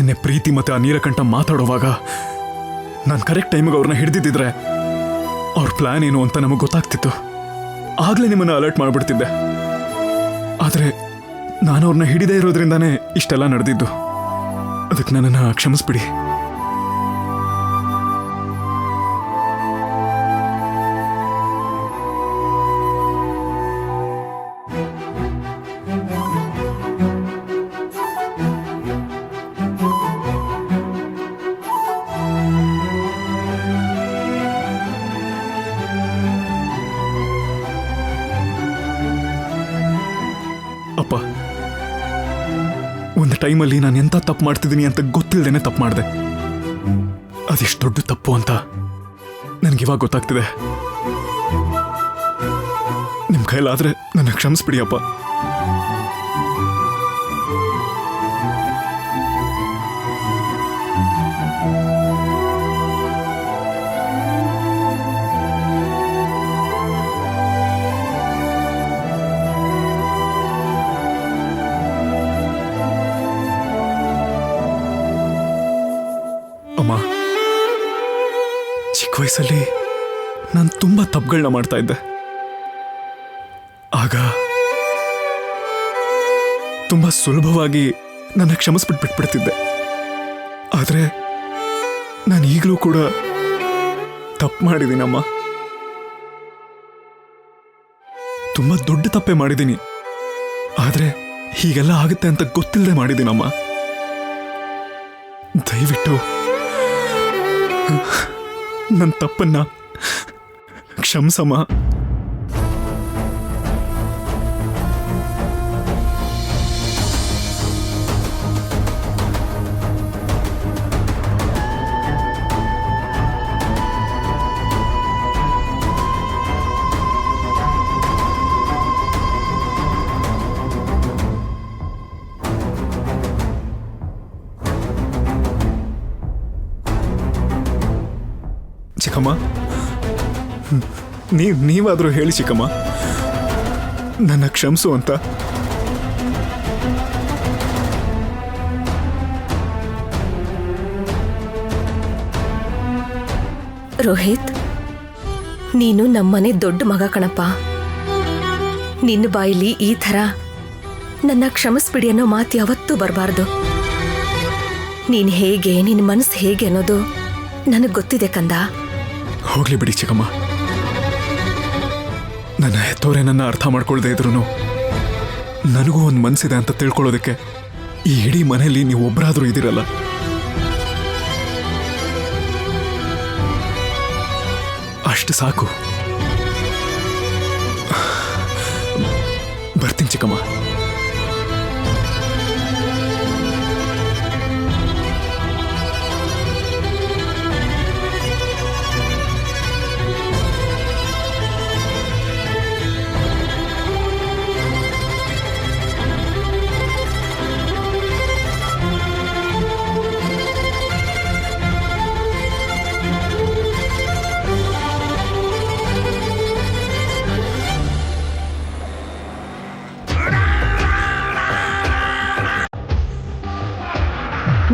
ನಿನ್ನೆ ಪ್ರೀತಿ ಮತ್ತೆ ಆ ನೀಲಕಂಠ ಮಾತಾಡುವಾಗ ನಾನು ಕರೆಕ್ಟ್ ಟೈಮಿಗೆ ಅವ್ರನ್ನ ಹಿಡಿದಿದ್ದಿದ್ರೆ ಅವ್ರ ಪ್ಲಾನ್ ಏನು ಅಂತ ನಮಗೆ ಗೊತ್ತಾಗ್ತಿತ್ತು. ಆಗ್ಲೇ ನಿಮ್ಮನ್ನು ಅಲರ್ಟ್ ಮಾಡಿಬಿಡ್ತಿದ್ದೆ. ಆದರೆ ನಾನು ಅವ್ರನ್ನ ಹಿಡಿದೇ ಇರೋದ್ರಿಂದಾನೇ ಇಷ್ಟೆಲ್ಲ ನಡೆದಿದ್ದು. ಅದಕ್ಕೆ ನನ್ನನ್ನು ಕ್ಷಮಿಸ್ಬಿಡಿ. ಅಪ್ಪ, ಒಂದು ಟೈಮಲ್ಲಿ ನಾನು ಎಂತ ತಪ್ಪು ಮಾಡ್ತಿದ್ದೀನಿ ಅಂತ ಗೊತ್ತಿಲ್ಲದೇನೆ ತಪ್ಪು ಮಾಡಿದೆ. ಅದೆಷ್ಟು ದೊಡ್ಡ ತಪ್ಪು ಅಂತ ನನಗಿವಾಗ ಗೊತ್ತಾಗ್ತಿದೆ. ನಿಮ್ಮ ಕೈಲಾದ್ರೆ ನನ್ನ ಕ್ಷಮಿಸ್ಬಿಡಿ ಅಪ್ಪ. ಅಮ್ಮ, ಚಿಕ್ಕ ವಯಸ್ಸಲ್ಲಿ ನಾನು ತುಂಬಾ ತಪ್ಪುಗಳನ್ನ ಮಾಡ್ತಾ ಇದ್ದೆ. ಆಗ ತುಂಬಾ ಸುಲಭವಾಗಿ ನನ್ನ ಕ್ಷಮಿಸ್ಬಿಟ್ಬಿಡ್ತಿದ್ದೆ. ಆದರೆ ನಾನು ಈಗಲೂ ಕೂಡ ತಪ್ಪು ಮಾಡಿದ್ದೀನಮ್ಮ. ತುಂಬಾ ದೊಡ್ಡ ತಪ್ಪೇ ಮಾಡಿದ್ದೀನಿ. ಆದರೆ ಹೀಗೆಲ್ಲ ಆಗುತ್ತೆ ಅಂತ ಗೊತ್ತಿಲ್ಲದೆ ಮಾಡಿದ್ದೀನಮ್ಮ. ದಯವಿಟ್ಟು ನನ್ನ ತಪ್ಪನ್ನ ಕ್ಷಮಿಸಮ್ಮ. ಚಿಕ್ಕಮ್ಮ, ನೀವಾದರೂ ಹೇಳಿ ಚಿಕ್ಕಮ್ಮ, ನನ್ನ ಕ್ಷಮಿಸು ಅಂತ. ರೋಹಿತ್, ನೀನು ನಮ್ಮನೆ ದೊಡ್ಡ ಮಗ ಕಣಪ್ಪ. ನಿನ್ನ ಬಾಯಿಲಿ ಈ ಥರ ನನ್ನ ಕ್ಷಮಿಸ್ಬಿಡಿ ಅನ್ನೋ ಮಾತು ಯಾವತ್ತೂ ಬರಬಾರ್ದು. ನೀನು ಹೇಗೆ, ನಿನ್ನ ಮನಸ್ಸು ಹೇಗೆ ಅನ್ನೋದು ನನಗೆ ಗೊತ್ತಿದೆ ಕಂದ. ಹೋಗ್ಲಿ ಬಿಡಿ ಚಿಕ್ಕಮ್ಮ. ನನ್ನ ಹೆತ್ತೋರೆ ನನ್ನ ಅರ್ಥ ಮಾಡ್ಕೊಳ್ದೇ ಇದ್ರು ನನಗೂ ಒಂದು ಮನಸ್ಸಿದೆ ಅಂತ ತಿಳ್ಕೊಳ್ಳೋದಕ್ಕೆ ಈ ಇಡೀ ಮನೆಯಲ್ಲಿ ನೀವು ಒಬ್ಬರಾದರೂ ಇದ್ದೀರಲ್ಲ. ಅಷ್ಟು ಸಾಕು. ಬರ್ತೀನಿ ಚಿಕ್ಕಮ್ಮ.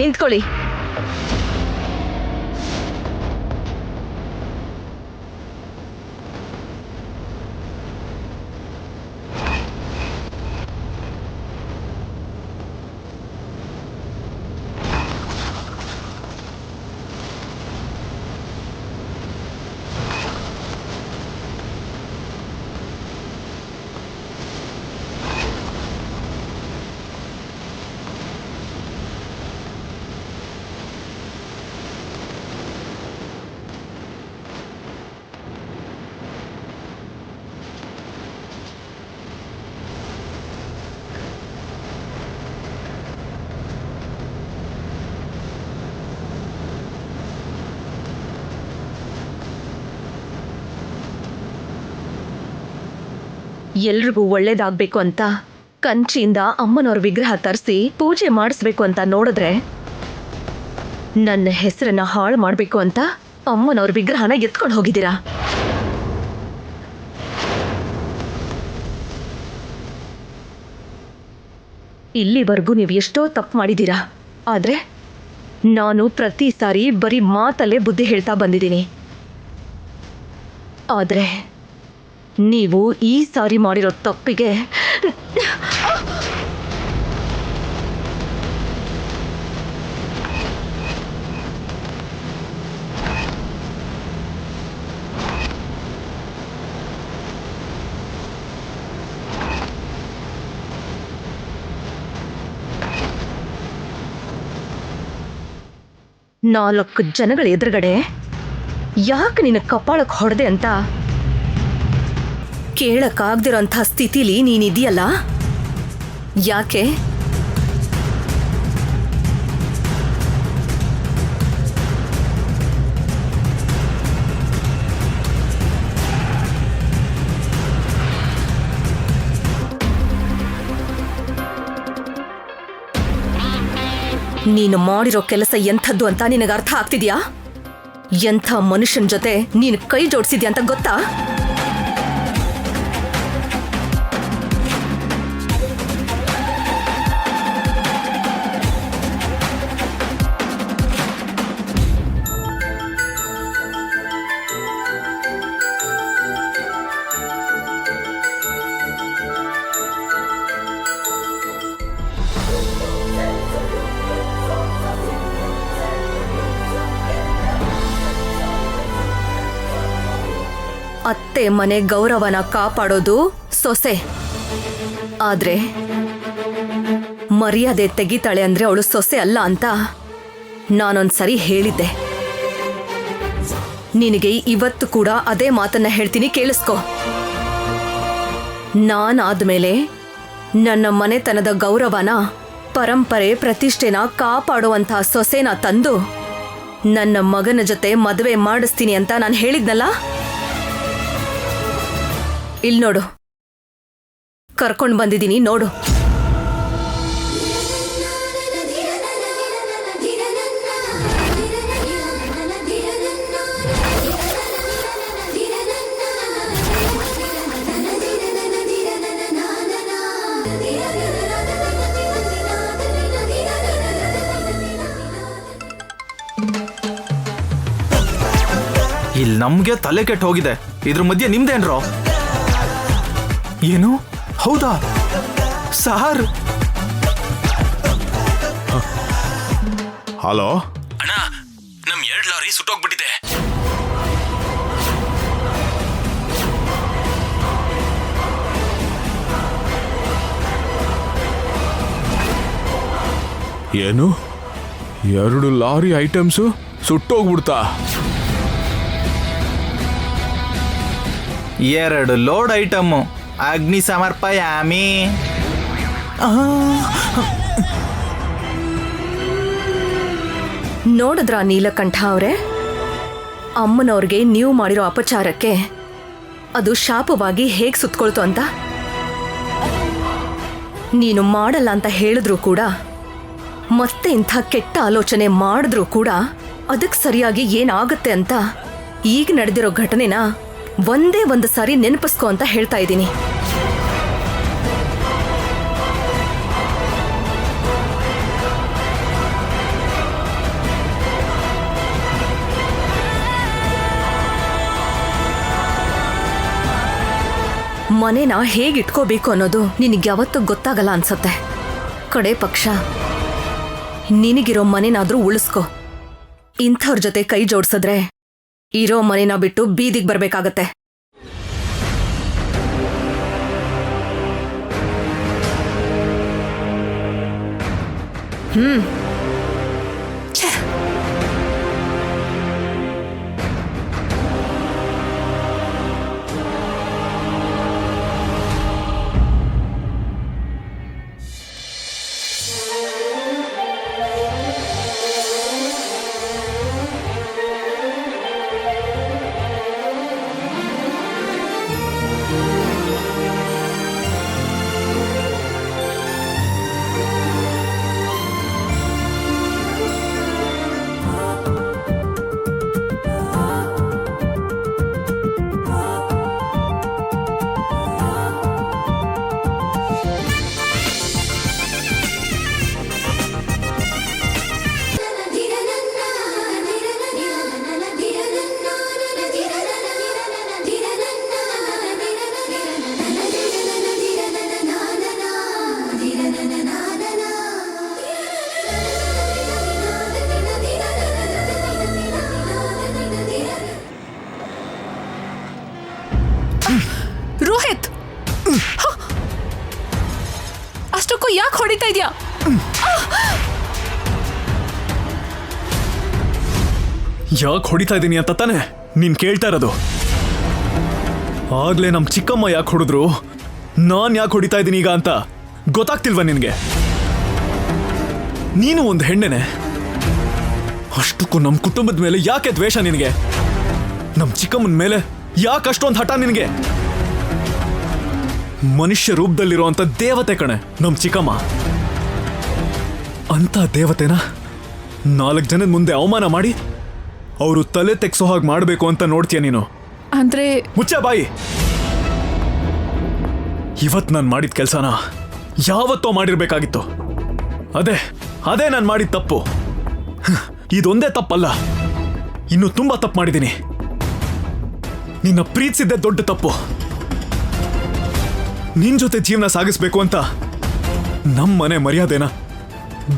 ನಿಂತ್ಕೊಳ್ಳಿ. ಎಲ್ರಿಗೂ ಒಳ್ಳೇದಾಗ್ಬೇಕು ಅಂತ ಕಂಚಿಯಿಂದ ಅಮ್ಮನವ್ರ ವಿಗ್ರಹ ತರಿಸಿ ಪೂಜೆ ಮಾಡಿಸ್ಬೇಕು ಅಂತ ನೋಡಿದ್ರೆ, ನನ್ನ ಹೆಸರನ್ನ ಹಾಳು ಮಾಡಬೇಕು ಅಂತ ಅಮ್ಮನವ್ರ ವಿಗ್ರಹನ ಎತ್ಕೊಂಡು ಹೋಗಿದ್ದೀರಾ. ಇಲ್ಲಿವರೆಗೂ ನೀವು ಎಷ್ಟೋ ತಪ್ಪು ಮಾಡಿದ್ದೀರಾ. ಆದರೆ ನಾನು ಪ್ರತಿ ಸಾರಿ ಬರೀ ಮಾತಲ್ಲೇ ಬುದ್ಧಿ ಹೇಳ್ತಾ ಬಂದಿದ್ದೀನಿ. ಆದರೆ ನೀವು ಈ ಸಾರಿ ಮಾಡಿರೋ ತಪ್ಪಿಗೆ ನಾಲ್ಕು ಜನಗಳ ಎದುರುಗಡೆ ಯಾಕೆ ನಿನ್ನ ಕಪಾಳಕ್ಕೆ ಹೊಡೆದೆ ಅಂತ ಕೇಳಕ್ಕಾಗ್ದಿರೋಂಥ ಸ್ಥಿತಿಲಿ ನೀನಿದೆಯಲ್ಲ, ಯಾಕೆ? ನೀನು ಮಾಡಿರೋ ಕೆಲಸ ಎಂಥದ್ದು ಅಂತ ನಿನಗೆ ಅರ್ಥ ಆಗ್ತಿದ್ಯಾ? ಎಂಥ ಮನುಷ್ಯನ ಜೊತೆ ನೀನು ಕೈ ಜೋಡಿಸಿದ್ಯಾ ಅಂತ ಗೊತ್ತಾ? ಅತ್ತೆ ಮನೆ ಗೌರವನ ಕಾಪಾಡೋದು ಸೊಸೆ. ಆದ್ರೆ ಮರ್ಯಾದೆ ತೆಗಿತಾಳೆ ಅಂದ್ರೆ ಅವಳು ಸೊಸೆ ಅಲ್ಲ ಅಂತ ನಾನೊಂದ್ಸರಿ ಹೇಳಿದ್ದೆ. ನಿನಗೆ ಇವತ್ತು ಕೂಡ ಅದೇ ಮಾತನ್ನ ಹೇಳ್ತೀನಿ, ಕೇಳಿಸ್ಕೊ. ನಾನಾದ್ಮೇಲೆ ನನ್ನ ಮನೆತನದ ಗೌರವನ, ಪರಂಪರೆ, ಪ್ರತಿಷ್ಠೆನ ಕಾಪಾಡುವಂಥ ಸೊಸೆನ ತಂದು ನನ್ನ ಮಗನ ಜೊತೆ ಮದುವೆ ಮಾಡಿಸ್ತೀನಿ ಅಂತ ನಾನು ಹೇಳಿದ್ನಲ್ಲ. ಇಲ್ಲಿ ನೋಡು, ಕರ್ಕೊಂಡು ಬಂದಿದ್ದೀನಿ, ನೋಡು. ಇಲ್ಲಿ ನಮ್ಗೆ ತಲೆ ಕೆಟ್ಟು ಹೋಗಿದೆ, ಇದ್ರ ಮಧ್ಯೆ ನಿಮ್ದೇನ್ರೋ? ಏನು? ಹೌದಾ ಸಾರ್? ಹಲೋ ಅಣ್ಣ, ನಮ್ 2 ಲಾರಿ ಸುಟ್ಟೋಗ್ಬಿಟ್ಟಿದೆ. ಏನು? 2 ಲಾರಿ ಐಟಮ್ಸು ಸುಟ್ಟೋಗ್ಬಿಡ್ತಾ? 2 ಲೋಡ್ ಐಟಮ್ ಅಗ್ನಿ ಸಮರ್ಪಯಾಮಿ. ನೋಡಿದ್ರ ನೀಲಕಂಠ ಅವರೇ, ಅಮ್ಮನವ್ರಿಗೆ ನೀವು ಮಾಡಿರೋ ಅಪಚಾರಕ್ಕೆ ಅದು ಶಾಪವಾಗಿ ಹೇಗೆ ಸುತ್ಕೊಳ್ತು ಅಂತ. ನೀನು ಮಾಡಲ್ಲ ಅಂತ ಹೇಳಿದ್ರು ಕೂಡ, ಮತ್ತೆ ಇಂಥ ಕೆಟ್ಟ ಆಲೋಚನೆ ಮಾಡಿದ್ರೂ ಕೂಡ ಅದಕ್ಕೆ ಸರಿಯಾಗಿ ಏನಾಗುತ್ತೆ ಅಂತ ಈಗ ನಡೆದಿರೋ ಘಟನೆನ ಒಂದೇ ಒಂದು ಸಾರಿ ನೆನಪಿಸ್ಕೊ ಅಂತ ಹೇಳ್ತಾ ಇದ್ದೀನಿ. ಮನೆನ ಹೇಗಿಟ್ಕೋಬೇಕು ಅನ್ನೋದು ನಿನಗೆ ಯಾವತ್ತೂ ಗೊತ್ತಾಗಲ್ಲ ಅನ್ಸತ್ತೆ. ಕಡೆ ಪಕ್ಷ ನಿನಗಿರೋ ಮನೆನಾದ್ರೂ ಉಳಿಸ್ಕೊ. ಇಂಥವ್ರ ಜೊತೆ ಕೈ ಜೋಡ್ಸಿದ್ರೆ ಇರೋ ಮನೆನ ಬಿಟ್ಟು ಬೀದಿಗೆ ಬರ್ಬೇಕಾಗತ್ತೆ. ಛೆ. ಯಾಕೆ ಹೊಡಿತಾ ಇದ್ದೀನಿ ಅಂತ ತಾನೆ ನೀನ್ ಕೇಳ್ತಾ ಇರೋದು. ಆಗ್ಲೇ ನಮ್ ಚಿಕ್ಕಮ್ಮ ಯಾಕೆ ಹೊಡೆದ್ರು, ನಾನ್ ಯಾಕೆ ಹೊಡಿತಾ ಇದ್ದೀನಿ ಈಗ ಅಂತ ಗೊತ್ತಾಗ್ತಿಲ್ವಾ ನಿನ್ಗೆ? ನೀನು ಒಂದು ಹೆಣ್ಣೆನೆ, ಅಷ್ಟಕ್ಕೂ ನಮ್ ಕುಟುಂಬದ ಮೇಲೆ ಯಾಕೆ ದ್ವೇಷ ನಿನಗೆ? ನಮ್ ಚಿಕ್ಕಮ್ಮನ ಮೇಲೆ ಯಾಕೆ ಅಷ್ಟೊಂದು ಹಠ ನಿನಗೆ? ಮನುಷ್ಯ ರೂಪದಲ್ಲಿರುವಂತ ದೇವತೆ ಕಣೆ ನಮ್ ಚಿಕ್ಕಮ್ಮ. ಅಂತ ದೇವತೆನ 4 ಜನದ ಮುಂದೆ ಅವಮಾನ ಮಾಡಿ ಅವರು ತಲೆ ತೆಗ್ಸೋ ಹಾಗೆ ಮಾಡಬೇಕು ಅಂತ ನೋಡ್ತೀಯ ನೀನು? ಅಂದ್ರೆ ಮುಚ್ಚ ಬಾಯಿ. ಇವತ್ ನಾನು ಮಾಡಿದ ಕೆಲಸನ ಯಾವತ್ತೋ ಮಾಡಿರ್ಬೇಕಾಗಿತ್ತು. ಅದೇ ನಾನು ಮಾಡಿದ ತಪ್ಪು. ಇದೊಂದೇ ತಪ್ಪಲ್ಲ, ಇನ್ನು ತುಂಬಾ ತಪ್ಪು ಮಾಡಿದ್ದೀನಿ. ನಿನ್ನ ಪ್ರೀತಿಸಿದ್ದೆ ದೊಡ್ಡ ತಪ್ಪು. ನಿನ್ ಜೊತೆ ಜೀವನ ಸಾಗಿಸ್ಬೇಕು ಅಂತ ನಮ್ಮ ಮನೆ ಮರ್ಯಾದೆನ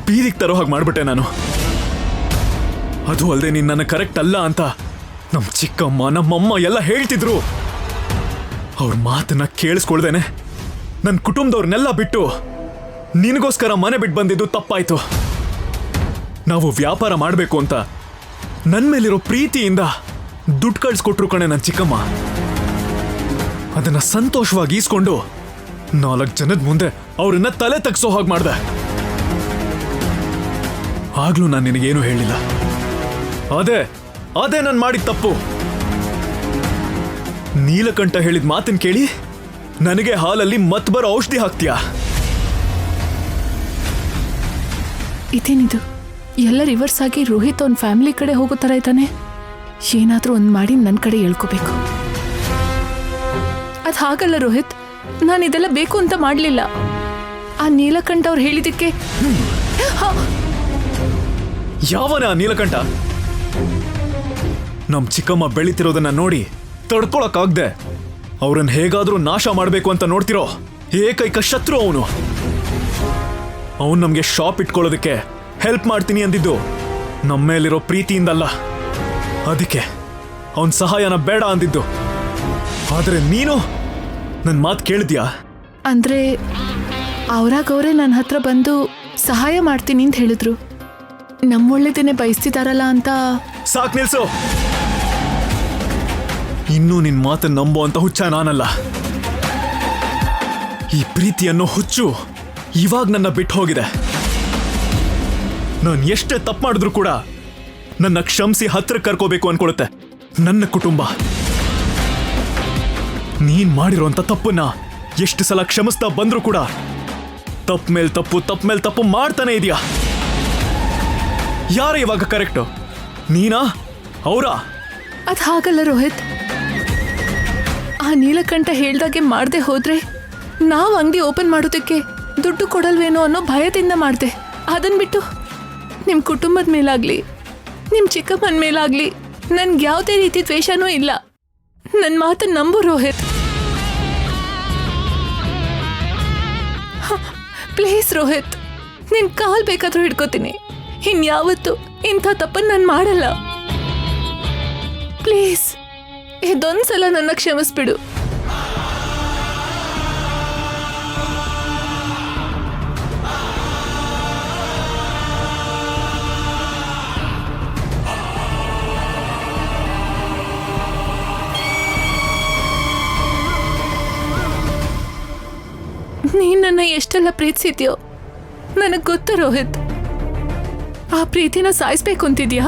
ಬೀದಿಗೆ ತರೋ ಹಾಗೆ ಮಾಡ್ಬಿಟ್ಟೆ ನಾನು. ಅದು ಅಲ್ಲದೆ ನೀನ್ ನನ್ನ ಕರೆಕ್ಟ್ ಅಲ್ಲ ಅಂತ ನಮ್ಮ ಚಿಕ್ಕಮ್ಮ ನಮ್ಮಮ್ಮ ಎಲ್ಲ ಹೇಳ್ತಿದ್ರು. ಅವ್ರ ಮಾತನ್ನ ಕೇಳಿಸ್ಕೊಳ್ದೇನೆ ನನ್ನ ಕುಟುಂಬದವ್ರನ್ನೆಲ್ಲ ಬಿಟ್ಟು ನಿನಗೋಸ್ಕರ ಮನೆ ಬಿಟ್ಟು ಬಂದಿದ್ದು ತಪ್ಪಾಯ್ತು. ನಾವು ವ್ಯಾಪಾರ ಮಾಡಬೇಕು ಅಂತ ನನ್ನ ಮೇಲಿರೋ ಪ್ರೀತಿಯಿಂದ ದುಡ್ಡು ಕಳ್ಸಿಕೊಟ್ರು ಕಣೆ ನನ್ನ ಚಿಕ್ಕಮ್ಮ. ಅದನ್ನ ಸಂತೋಷವಾಗಿ ಈಸ್ಕೊಂಡು 4 ಜನದ ಮುಂದೆ ಅವ್ರನ್ನ ತಲೆ ತಗ್ಸೋ ಹಾಗೆ ಮಾಡ್ದೆ. ಆಗ್ಲೂ ನಾನು ನಿನಗೇನು ಹೇಳಿಲ್ಲ. ಅದೇ ನಾನು ಮಾಡಿದ ತಪ್ಪು. ನೀಲಕಂಠ ಹೇಳಿದ ಮಾತನ್ನ ಕೇಳಿ ನನಗೆ ಹಾಲಲ್ಲಿ ಮತ್ಬರೋ ಔಷಧಿ ಹಾಕ್ತೀಯಾ? ಇದೇನಿದು, ಎಲ್ಲ ರಿವರ್ಸ್ ಆಗಿ ರೋಹಿತ್ ಅವ್ನ ಫ್ಯಾಮಿಲಿ ಕಡೆ ಹೋಗೋ ಥರ ಇದ್ದಾನೆ. ಏನಾದರೂ ಒಂದು ಮಾಡಿ ನನ್ನ ಕಡೆ ಹೇಳ್ಕೋಬೇಕು. ಅದು ಹಾಗಲ್ಲ ರೋಹಿತ್, ನಾನು ಇದೆಲ್ಲ ಬೇಕು ಅಂತ ಮಾಡಲಿಲ್ಲ. ಆ ನೀಲಕಂಠ ಅವ್ರು ಹೇಳಿದ್ದಕ್ಕೆ ಯಾವನ ನೀಲಕಂಠ? ನಮ್ ಚಿಕ್ಕಮ್ಮ ಬೆಳಿತಿರೋದನ್ನ ನೋಡಿ ತಡ್ಕೊಳಕ್ಕಾಗ್ದೆ ಅವ್ರನ್ನ ಹೇಗಾದ್ರೂ ನಾಶ ಮಾಡ್ಬೇಕು ಅಂತ ನೋಡ್ತಿರೋ ಏಕೈಕ ಶತ್ರು ಅವನು. ಅವನು ನಮ್ಗೆ ಶಾಪ್ ಇಟ್ಕೊಳ್ಳೋದಕ್ಕೆ ಹೆಲ್ಪ್ ಮಾಡ್ತೀನಿ ಅಂದಿದ್ದು ನಮ್ಮ ಮೇಲಿರೋ ಪ್ರೀತಿಯಿಂದಲ್ಲ. ಅದಕ್ಕೆ ಅವನ್ ಸಹಾಯನ ಬೇಡ ಅಂದಿದ್ದು. ಆದ್ರೆ ನೀನು ನನ್ನ ಮಾತು ಕೇಳಿದ್ಯಾ? ಅಂದ್ರೆ ಅವರಾಗವರೇ ನನ್ನ ಹತ್ರ ಬಂದು ಸಹಾಯ ಮಾಡ್ತೀನಿ ಅಂತ ಹೇಳಿದ್ರು. ನಮ್ಮೊಳ್ಳೆದೇನೆ ಬಯಸ್ತಿದಾರಲ್ಲ ಅಂತ. ಸಾಕ್ ನಿಲ್ಸು. ಇನ್ನೂ ನಿನ್ ಮಾತನ್ನ ನಂಬೋ ಅಂತ ಹುಚ್ಚ ನಾನಲ್ಲ. ಈ ಪ್ರೀತಿಯನ್ನು ಹುಚ್ಚು ಇವಾಗ ನನ್ನ ಬಿಟ್ಟು ಹೋಗಿದೆ. ನಾನು ಎಷ್ಟೇ ತಪ್ಪು ಮಾಡಿದ್ರು ಕೂಡ ನನ್ನ ಕ್ಷಮಿಸಿ ಹತ್ರ ಕರ್ಕೋಬೇಕು ಅನ್ಕೊಳುತ್ತೆ ನನ್ನ ಕುಟುಂಬ. ನೀನ್ ಮಾಡಿರೋಂಥ ತಪ್ಪನ್ನ ಎಷ್ಟು ಸಲ ಕ್ಷಮಿಸ್ತಾ ಬಂದ್ರು ಕೂಡ ತಪ್ಪು ಮೇಲ್ ತಪ್ಪು ಮಾಡ್ತಾನೆ ಇದೆಯಾ? ಯಾರ ಇವಾಗ ಕರೆಕ್ಟು, ನೀನಾ ಅವರಾ? ಅದು ಹಾಗಲ್ಲ ರೋಹಿತ್. ಆ ನೀಲಕಂಠ ಹೇಳ್ದಾಗೆ ಮಾಡದೆ ಹೋದ್ರೆ ನಾವು ಅಂಗಡಿ ಓಪನ್ ಮಾಡೋದಕ್ಕೆ ದುಡ್ಡು ಕೊಡಲ್ವೇನೋ ಅನ್ನೋ ಭಯದಿಂದ ಮಾಡಿದೆ. ಅದನ್ನ ಬಿಟ್ಟು ನಿಮ್ಮ ಕುಟುಂಬದ ಮೇಲಾಗ್ಲಿ ನಿಮ್ಮ ಚಿಕ್ಕಮ್ಮನ ಮೇಲಾಗ್ಲಿ ನನ್ಗೆ ಯಾವುದೇ ರೀತಿ ದ್ವೇಷನೂ ಇಲ್ಲ. ನನ್ನ ಮಾತನ್ನು ನಂಬು ರೋಹಿತ್. ಪ್ಲೀಸ್ ರೋಹಿತ್, ನಿನ್ ಕಾಲ್ ಬೇಕಾದ್ರೂ ಹಿಡ್ಕೋತೀನಿ. ಇನ್ಯಾವತ್ತು ಇಂಥ ತಪ್ಪನ್ನು ನಾನು ಮಾಡಲ್ಲ. ಪ್ಲೀಸ್ ಇದೊಂದ್ಸಲ ನನ್ನ ಕ್ಷಮಿಸ್ಬಿಡು. ನೀನ್ ನನ್ನ ಎಷ್ಟೆಲ್ಲ ಪ್ರೀತಿಸಿದ್ಯೋ ನನಗ್ ಗೊತ್ತು ರೋಹಿತ್. ಆ ಪ್ರೀತಿನ ಸಾಯಿಸ್ಬೇಕು ಅಂತಿದ್ಯಾ?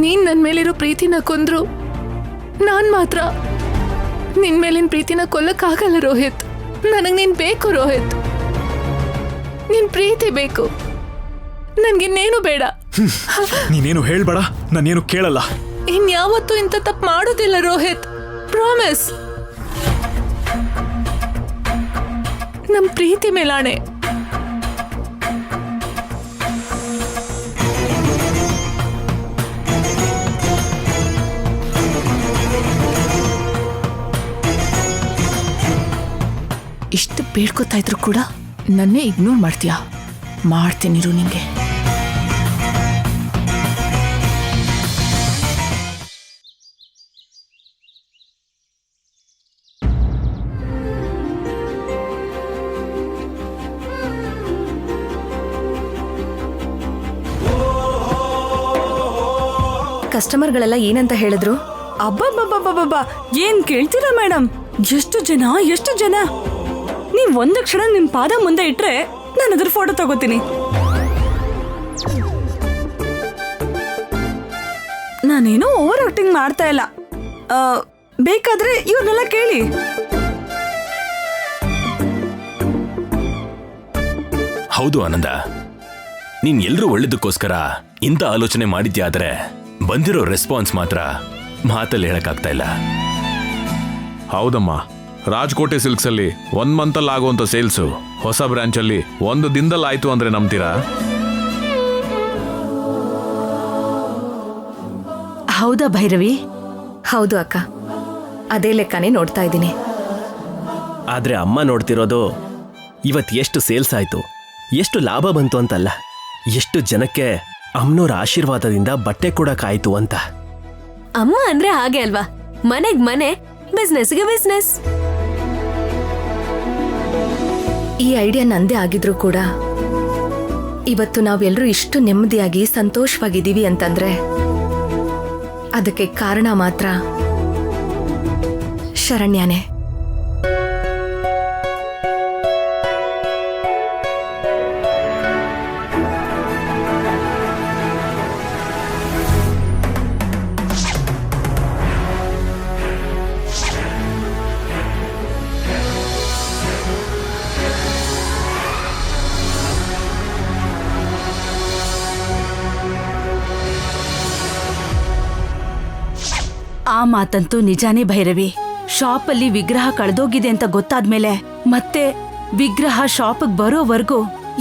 ನೀನ್ ನನ್ನ ಮೇಲಿರೋ ಪ್ರೀತಿನ ಕೊಂದ್ರು ನಾನ್ ಮಾತ್ರ ನಿನ್ ಮೇಲಿನ ಪ್ರೀತಿನ ಕೊಲ್ಲಕ್ಕಾಗಲ್ಲ ರೋಹಿತ್. ನನಗ್ ನೀನ್ ಬೇಕು ರೋಹಿತ್, ನಿನ್ ಪ್ರೀತಿ ಬೇಕು, ನನ್ಗಿನ್ನೇನು ಬೇಡ. ನೀನೇನು ಹೇಳ್ಬೇಡ, ನಾನೇನು ಕೇಳಲ್ಲ. ಇನ್ಯಾವತ್ತೂ ಇಂಥ ತಪ್ಪು ಮಾಡೋದಿಲ್ಲ ರೋಹಿತ್, ಪ್ರಾಮಿಸ್. ನಮ್ ಪ್ರೀತಿ ಮೇಲಾಣೆ. ಇಷ್ಟು ಬೇಡ್ಕೋತಾ ಇದ್ರು ಕೂಡ ನನ್ನೇ ಇಗ್ನೋರ್ ಮಾಡ್ತೀಯಾ? ಮಾಡ್ತೀನಿರು ನಿಂಗೆ. ಕಸ್ಟಮರ್ಗಳೆಲ್ಲ ಏನಂತ ಹೇಳಿದ್ರು? ಅಬ್ಬಬ್ಬಬ್ಬಬ್ಬಬ್ಬ ಏನ್ ಕೇಳ್ತೀರಾ ಮೇಡಮ್? ಎಷ್ಟು ಜನ ನೀವ್ ಒಂದು ಕ್ಷಣ ನಿಮ್ ಪಾದ ಮುಂದೆ ಇಟ್ರೆ ನಾನು ಅದ್ರ ಫೋಟೋ ತಗೋತೀನಿ. ನಾನೇನೋ ಓವರ್ ಆಕ್ಟಿಂಗ್ ಮಾಡ್ತಾ ಇಲ್ಲ. ಬೇಕಾದ್ರೆ ಇವ್ರನ್ನೆಲ್ಲ ಕೇಳಿ. ಹೌದು ಆನಂದ, ನೀನ್ ಎಲ್ರೂ ಒಳ್ಳೇದಕ್ಕೋಸ್ಕರ ಇಂಥ ಆಲೋಚನೆ ಮಾಡಿದ್ಯಾ, ಆದ್ರೆ ಬಂದಿರೋ ರೆಸ್ಪಾನ್ಸ್ ಮಾತ್ರ ಮಾತಲ್ಲಿ ಹೇಳಕ್ಕಾಗ್ತಾ ಇಲ್ಲ. ಹೌದಮ್ಮ, ರಾಜ್ಕೋಟೆ ಸಿಲ್ಕ್ಸ್ ಅಲ್ಲಿ 1 ಮಂತಲ್ಲಿ ಆಗುವಂತ ಸೇಲ್ಸು ಹೊಸ ಬ್ರಾಂಚ್ ಅಲ್ಲಿ 1 ದಿನದಲ್ಲಿ ಆಯ್ತು ಅಂದ್ರೆ ನಂಬ್ತೀರಾ? ಹೌದಾ ಭೈರವಿ? ಹೌದು ಅಕ್ಕ, ಅದೇ ಲೆಕ್ಕನೇ ನೋಡ್ತಾ ಇದ್ದೀನಿ. ಆದ್ರೆ ಅಮ್ಮ ನೋಡ್ತಿರೋದು ಇವತ್ತು ಎಷ್ಟು ಸೇಲ್ಸ್ ಆಯ್ತು, ಎಷ್ಟು ಲಾಭ ಬಂತು ಅಂತಲ್ಲ, ಎಷ್ಟು ಜನಕ್ಕೆ ಅಮ್ಮನವ್ರ ಆಶೀರ್ವಾದದಿಂದ ಬಟ್ಟೆ ಕೊಡಕ್ಕಾಯ್ತು ಅಂತ. ಅಮ್ಮ ಅಂದ್ರೆ ಹಾಗೆ ಅಲ್ವಾ, ಮನೆಗ್ ಮನೆ, ಬಿಸ್ನೆಸ್ಗೆ ಬಿಸ್ನೆಸ್. ಈ ಐಡಿಯಾ ನಂದೇ ಆಗಿದ್ರು ಕೂಡ ಇವತ್ತು ನಾವೆಲ್ಲರೂ ಇಷ್ಟು ನೆಮ್ಮದಿಯಾಗಿ ಸಂತೋಷವಾಗಿದ್ದೀವಿ ಅಂತಂದ್ರೆ ಅದಕ್ಕೆ ಕಾರಣ ಮಾತ್ರ ಶರಣ್ಯನೇ. ಆ ಮಾತಂತೂ ನಿಜಾನೇ ಭೈರವಿ. ಶಾಪಲ್ಲಿ ವಿಗ್ರಹ ಕಳೆದೋಗಿದೆ ಅಂತ ಗೊತ್ತಾದ್ಮೇಲೆ ಮತ್ತೆ ವಿಗ್ರಹ ಶಾಪಿಗೆ ಬರೋವರೆಗೂ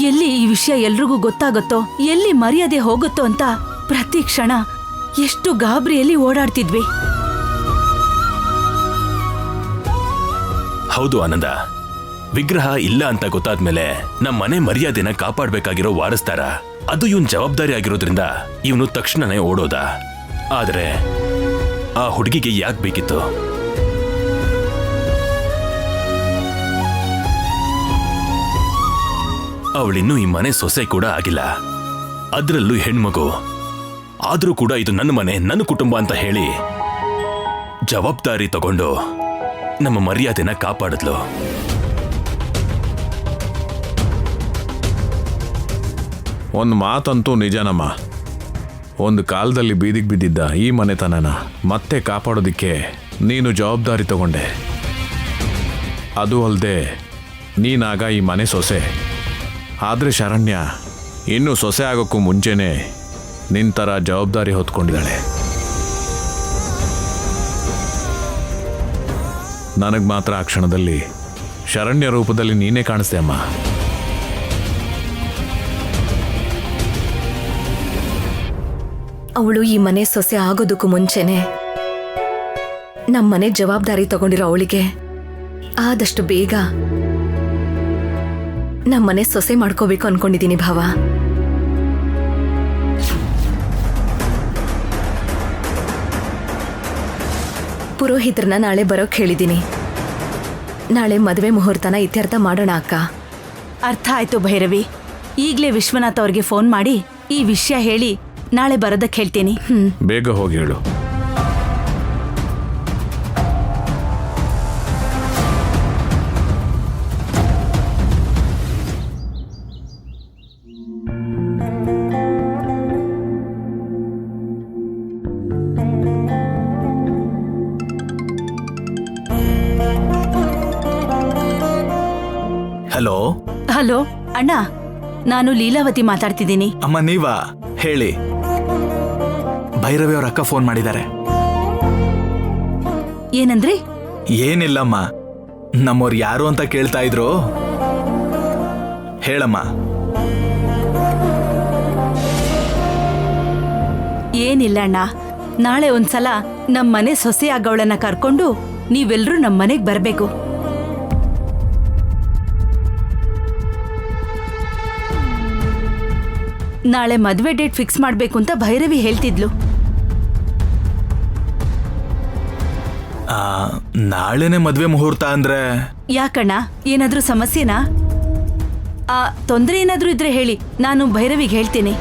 ಎಲ್ಲಿ ಈ ವಿಷಯ ಎಲ್ರಿಗೂ ಗೊತ್ತಾಗುತ್ತೋ, ಎಲ್ಲಿ ಮರ್ಯಾದೆ ಹೋಗುತ್ತೋ ಅಂತ ಪ್ರತಿ ಕ್ಷಣ ಎಷ್ಟು ಗಾಬರಿಯಲ್ಲಿ ಓಡಾಡ್ತಿದ್ವಿ. ಹೌದು ಆನಂದ, ವಿಗ್ರಹ ಇಲ್ಲ ಅಂತ ಗೊತ್ತಾದ್ಮೇಲೆ ನಮ್ಮ ಮನೆ ಮರ್ಯಾದೆನ ಕಾಪಾಡ್ಬೇಕಾಗಿರೋ ವಾರಸ್ದಾರ ಅದು ಇವನ್ ಜವಾಬ್ದಾರಿ ಆಗಿರೋದ್ರಿಂದ ಇವನು ತಕ್ಷಣನೇ ಓಡೋದ. ಆದ್ರೆ ಆ ಹುಡುಗಿಗೆ ಯಾಕೆ ಬೇಕಿತ್ತು? ಅವಳಿನ್ನೂ ಈ ಮನೆ ಸೊಸೆ ಕೂಡ ಆಗಿಲ್ಲ, ಅದ್ರಲ್ಲೂ ಹೆಣ್ಮಗು. ಆದ್ರೂ ಕೂಡ ಇದು ನನ್ನ ಮನೆ, ನನ್ನ ಕುಟುಂಬ ಅಂತ ಹೇಳಿ ಜವಾಬ್ದಾರಿ ತಗೊಂಡು ನಮ್ಮ ಮರ್ಯಾದೆನ ಕಾಪಾಡಿದ್ಲು. ಒಂದು ಮಾತಂತೂ ನಿಜನಮ್ಮ, ಒಂದು ಕಾಲದಲ್ಲಿ ಬೀದಿಗೆ ಬಿದ್ದಿದ್ದ ಈ ಮನೆತನನ ಮತ್ತೆ ಕಾಪಾಡೋದಿಕ್ಕೆ ನೀನು ಜವಾಬ್ದಾರಿ ತಗೊಂಡೆ. ಅದು ಅಲ್ಲದೆ ನೀನಾಗ ಈ ಮನೆ ಸೊಸೆ. ಆದರೆ ಶರಣ್ಯ ಇನ್ನೂ ಸೊಸೆ ಆಗೋಕ್ಕೂ ಮುಂಚೆನೇ ನಿನ್ನ ಥರ ಜವಾಬ್ದಾರಿ ಹೊತ್ಕೊಂಡಿದ್ದಾಳೆ. ನನಗೆ ಮಾತ್ರ ಆ ಕ್ಷಣದಲ್ಲಿ ಶರಣ್ಯ ರೂಪದಲ್ಲಿ ನೀನೇ ಕಾಣಿಸ್ದೆ ಅಮ್ಮ. ಅವಳು ಈ ಮನೆ ಸೊಸೆ ಆಗೋದಕ್ಕೂ ಮುಂಚೆನೆ ನಮ್ಮನೆ ಜವಾಬ್ದಾರಿ ತಗೊಂಡಿರೋ ಅವಳಿಗೆ ಆದಷ್ಟು ಬೇಗ ನಮ್ಮನೆ ಸೊಸೆ ಮಾಡ್ಕೋಬೇಕು ಅನ್ಕೊಂಡಿದ್ದೀನಿ ಭಾವ. ಪುರೋಹಿತ್ರನ ನಾಳೆ ಬರೋಕ್ ಹೇಳಿದ್ದೀನಿ. ನಾಳೆ ಮದುವೆ ಮುಹೂರ್ತನ ಇತ್ಯರ್ಥ ಮಾಡೋಣ ಅಕ್ಕ. ಅರ್ಥ ಆಯ್ತು ಭೈರವಿ. ಈಗ್ಲೇ ವಿಶ್ವನಾಥ್ ಅವ್ರಿಗೆ ಫೋನ್ ಮಾಡಿ ಈ ವಿಷಯ ಹೇಳಿ ನಾಳೆ ಬರೋದಕ್ಕೆ ಹೇಳ್ತೀನಿ. ಬೇಗ ಹೋಗಿ ಹೇಳು. ಹಲೋ ಹಲೋ ಅಣ್ಣ, ನಾನು ಲೀಲಾವತಿ ಮಾತಾಡ್ತಿದ್ದೀನಿ. ಅಮ್ಮ, ನೀವಾ? ಹೇಳಿ. ಭೈರವಿ ಅವ್ರ ಅಕ್ಕ ಫೋನ್ ಮಾಡಿದ್ದಾರೆ. ಏನಂದ್ರಿ? ಏನಿಲ್ಲಮ್ಮ, ನಮ್ಮವ್ರು ಯಾರು ಅಂತ ಕೇಳ್ತಾ ಇದ್ರು. ಹೇಳಮ್ಮ. ಏನಿಲ್ಲ ಅಣ್ಣ, ನಾಳೆ ಒಂದ್ಸಲ ನಮ್ ಮನೆ ಸೊಸೆ ಆಗವಳನ್ನ ಕರ್ಕೊಂಡು ನೀವೆಲ್ರೂ ನಮ್ ಮನೆಗ್ ಬರ್ಬೇಕು. ನಾಳೆ ಮದ್ವೆ ಡೇಟ್ ಫಿಕ್ಸ್ ಮಾಡ್ಬೇಕು ಅಂತ ಭೈರವಿ ಹೇಳ್ತಿದ್ಲು. ನಾಳೆನೆ ಮದ್ವೆ ಮುಹೂರ್ತ ಅಂದ್ರೆ? ಯಾಕಣ್ಣ, ಏನಾದ್ರೂ ಸಮಸ್ಯೆನಾ? ತೊಂದ್ರೆ ಏನಾದ್ರೂ ಇದ್ರೆ ಹೇಳಿ, ನಾನು ಭೈರವಿಗೆ ಹೇಳ್ತೀನಿ.